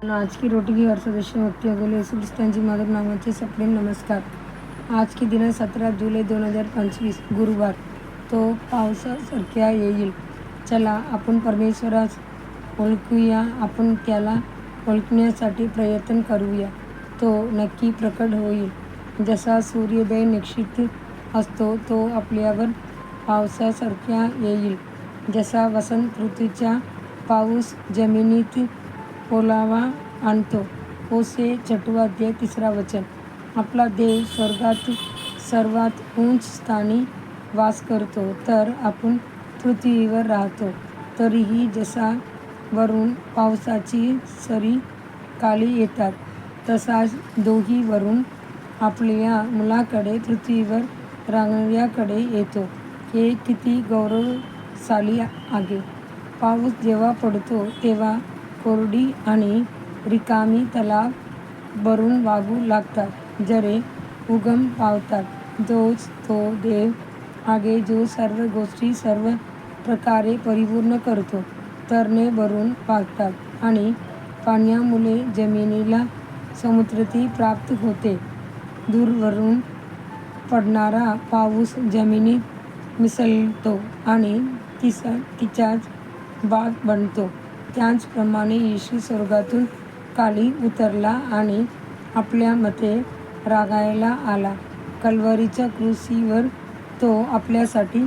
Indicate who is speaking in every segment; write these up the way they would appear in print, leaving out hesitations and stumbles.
Speaker 1: आज की रोटी की हर सदस्य व्यक्ती अगोले येशू ख्रिस्तांची मधुर नावाचे सप्रेम नमस्कार. आज की दिन 17 जुलै 2025 गुरुवार. तो पावसासारख्या येईल. चला आपण परमेश्वरास ओळखूया, आपण त्याला ओळखण्यासाठी प्रयत्न करूया. तो नक्की प्रकट होईल. जसा सूर्योदय निश्चित असतो तो आपल्यावर पावसासारख्या येईल. जसा वसंत ऋतूचा पाऊस जमिनीत ओलावा आणतो. होशे 6 अध्याय 3 वचन. आपला देव स्वर्गात सर्वात उंच स्थानी वास करतो, तर आपण पृथ्वीवर राहतो. तरीही जसा वरून पावसाची सरी खाली येतात, तसाच दोही वरून आपल्या मुलाकडे, पृथ्वीवर राहणाऱ्याकडे येतो. हे किती गौरवशाली आहे. पाऊस जेव्हा पडतो तेव्हा कोरडी आणि रिकामी तलाव भरून वाहू लागतात, झरे उगम पावतात. तोच तो देव आहे जो सर्व गोष्टी सर्व प्रकारे परिपूर्ण करतो. तरुणे भरून वाहतात आणि पाण्यामुळे जमिनीला समृद्धी प्राप्त होते. दूरवरून पडणारा पाऊस जमिनीत मिसळतो आणि तिचाच भाग बनतो. त्याचप्रमाणे येशू स्वर्गातून खाली उतरला आणि आपल्यामध्ये राहायला आला. कल्वरीच्या क्रूसीवर तो आपल्यासाठी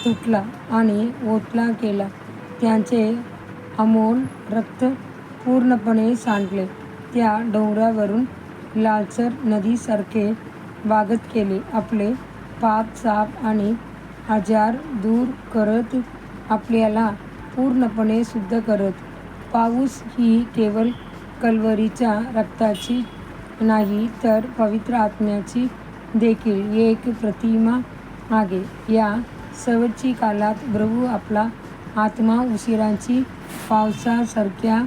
Speaker 1: तुटला आणि ओतला गेला. त्याचे अमोल रक्त पूर्णपणे सांडले. त्या डोंगरावरून लालसर नदीसारखे वाहत गेले, आपले पाप साफ आणि आजार दूर करत, आपल्याला पूर्णपणे शुद्ध करत. पाऊस ही केवळ कल्वरीच्या रक्ताची नाही, तर पवित्र आत्म्याची देखील एक प्रतिमा आहे. या शेवटच्या काळात प्रभू आपला आत्मा उशिराची पावसासारख्या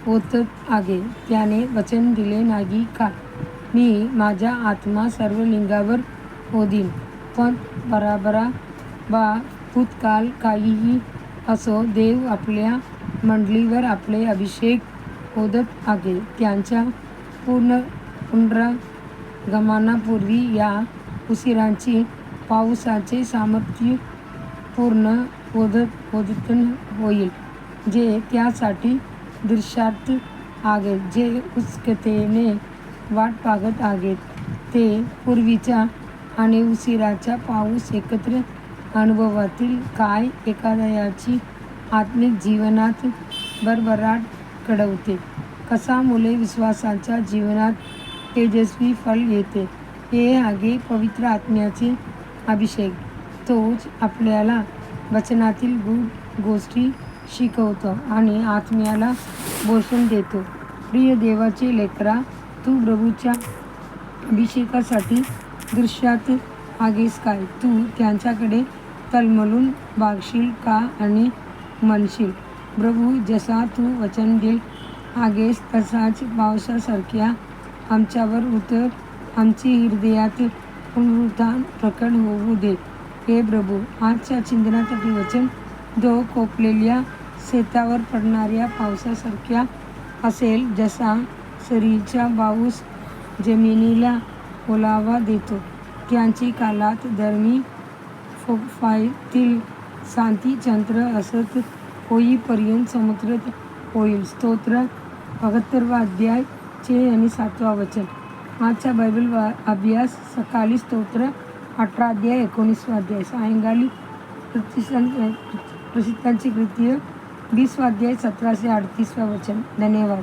Speaker 1: ओतत आहे. त्याने वचन दिले नाही का, मी माझा आत्मा सर्व लिंगावर ओदीन. पण बरोबर वा भूतकाळ काहीही असो, देव आपल्या मंडळीवर आपले अभिषेक ओतत आहे. त्याच्या पुनरागमनापूर्वी या उशिराची पावसाचे सामर्थ्य पूर्ण उद्घाटन होईल. जे त्यासाठी दृष्टांत आहेत, जे उत्सुकतेने वाट पाहत आहेत, ते पूर्वीचा आणि उशिराचा पाऊस एकत्र अनुभवतील. काय एखाद्याची आत्मिक जीवनात भरभराट घडवते, कसा मुले विश्वासाच्या जीवनात तेजस्वी फळ येते, हे आहे पवित्र आत्म्याचे अभिषेक. तोच आपल्याला वचनातील गूढ गोष्टी शिकवतो आणि आत्म्याला पोषण देतो. प्रिय देवाचे लेकरा, तू प्रभूच्या अभिषेकासाठी दृष्टांत आहेस काय? तू त्यांच्याकडे तळमळून बघशील का आणि म्हणशील, प्रभू, जसा तू वचन दिले आहेस तसाच पावसासारख्या आमच्यावर उतर, आमच्या हृदयात पुनरुत्थान प्रकट होऊ दे. हे प्रभू, आजच्या चिंतनासाठी वचन जो कोपलेल्या शेतावर पडणाऱ्या पावसासारख्या असेल, जसा सरीचा पाऊस जमिनीला ओलावा देतो. त्याची काळात धरणी फोफातील शांतीचंद्र अस्त होईपर्यंत समृद्ध होईल. स्तोत्र 72 अध्याय 6 आणि 7 वचन. आजचा बायबल अभ्यास सकाळी स्तोत्र 18 अध्याय 19 अध्याय, सायंकाळी प्रसिद्धांची कृत्य 20 अध्याय 17 ते 38 वचन. धन्यवाद.